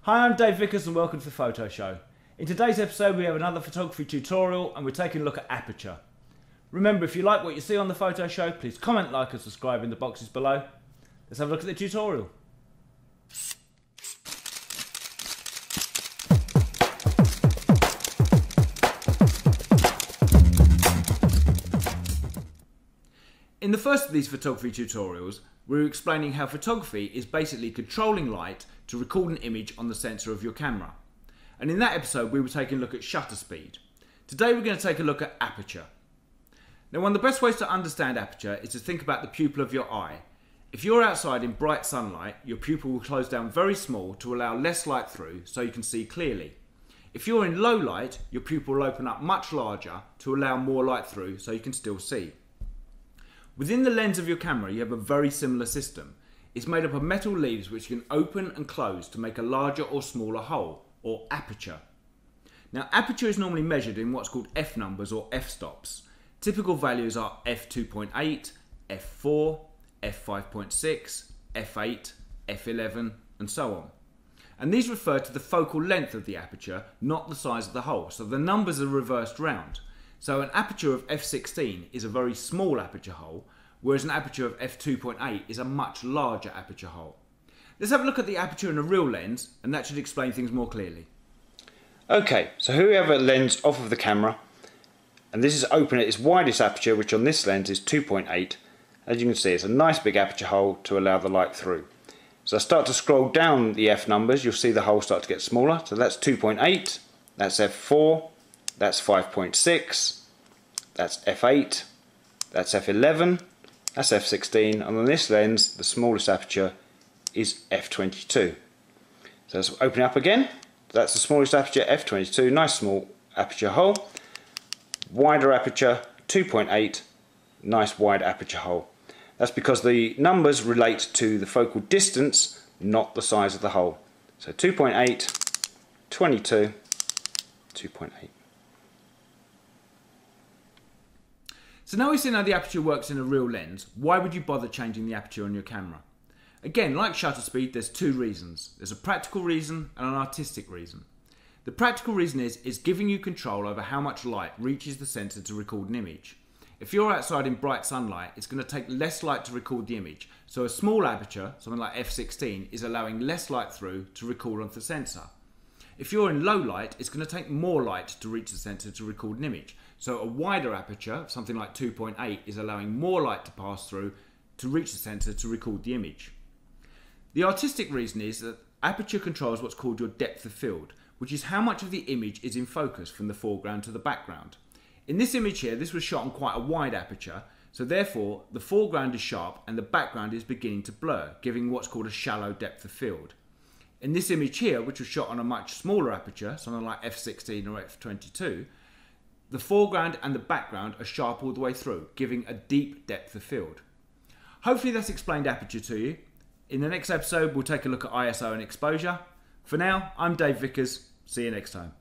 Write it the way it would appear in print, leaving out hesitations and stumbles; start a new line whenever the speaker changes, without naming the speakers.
Hi, I'm Dave Vickers and welcome to the Photo Show. In today's episode we have another photography tutorial and we're taking a look at Aperture. Remember, if you like what you see on the Photo Show, please comment, like and subscribe in the boxes below. Let's have a look at the tutorial. In the first of these photography tutorials, we're explaining how photography is basically controlling light to record an image on the sensor of your camera. And in that episode we were taking a look at shutter speed. Today we're going to take a look at aperture. Now, one of the best ways to understand aperture is to think about the pupil of your eye. If you're outside in bright sunlight, your pupil will close down very small to allow less light through so you can see clearly. If you're in low light, your pupil will open up much larger to allow more light through so you can still see. Within the lens of your camera you have a very similar system. It's made up of metal leaves which you can open and close to make a larger or smaller hole, or aperture. Now, aperture is normally measured in what's called f numbers or f-stops. Typical values are f2.8, f4, f5.6, f8, f11 and so on. And these refer to the focal length of the aperture, not the size of the hole, so the numbers are reversed round. So an aperture of f16 is a very small aperture hole, whereas an aperture of f2.8 is a much larger aperture hole. Let's have a look at the aperture in a real lens, and that should explain things more clearly.
Okay, so here we have a lens off of the camera, and this is open at its widest aperture, which on this lens is 2.8. As you can see, it's a nice big aperture hole to allow the light through. So I start to scroll down the f numbers, you'll see the hole start to get smaller. So that's 2.8, that's f4, that's 5.6, that's f8, that's f11, that's f16, and on this lens the smallest aperture is f22. So let's open it up again. That's the smallest aperture, f22, nice small aperture hole. Wider aperture, 2.8, nice wide aperture hole. That's because the numbers relate to the focal distance, not the size of the hole. So 2.8, 22, 2.8.
So now we've seen how the aperture works in a real lens, why would you bother changing the aperture on your camera? Again, like shutter speed, there's two reasons. There's a practical reason and an artistic reason. The practical reason is giving you control over how much light reaches the sensor to record an image. If you're outside in bright sunlight, it's going to take less light to record the image, so a small aperture, something like f16, is allowing less light through to record onto the sensor. If you're in low light, it's going to take more light to reach the sensor to record an image. So a wider aperture, something like 2.8, is allowing more light to pass through to reach the sensor to record the image. The artistic reason is that aperture controls what's called your depth of field, which is how much of the image is in focus from the foreground to the background. In this image here, this was shot on quite a wide aperture, so therefore the foreground is sharp and the background is beginning to blur, giving what's called a shallow depth of field. In this image here, which was shot on a much smaller aperture, something like f16 or f22, the foreground and the background are sharp all the way through, giving a deep depth of field. Hopefully that's explained aperture to you. In the next episode we'll take a look at ISO and exposure. For now, I'm Dave Vickers. See you next time.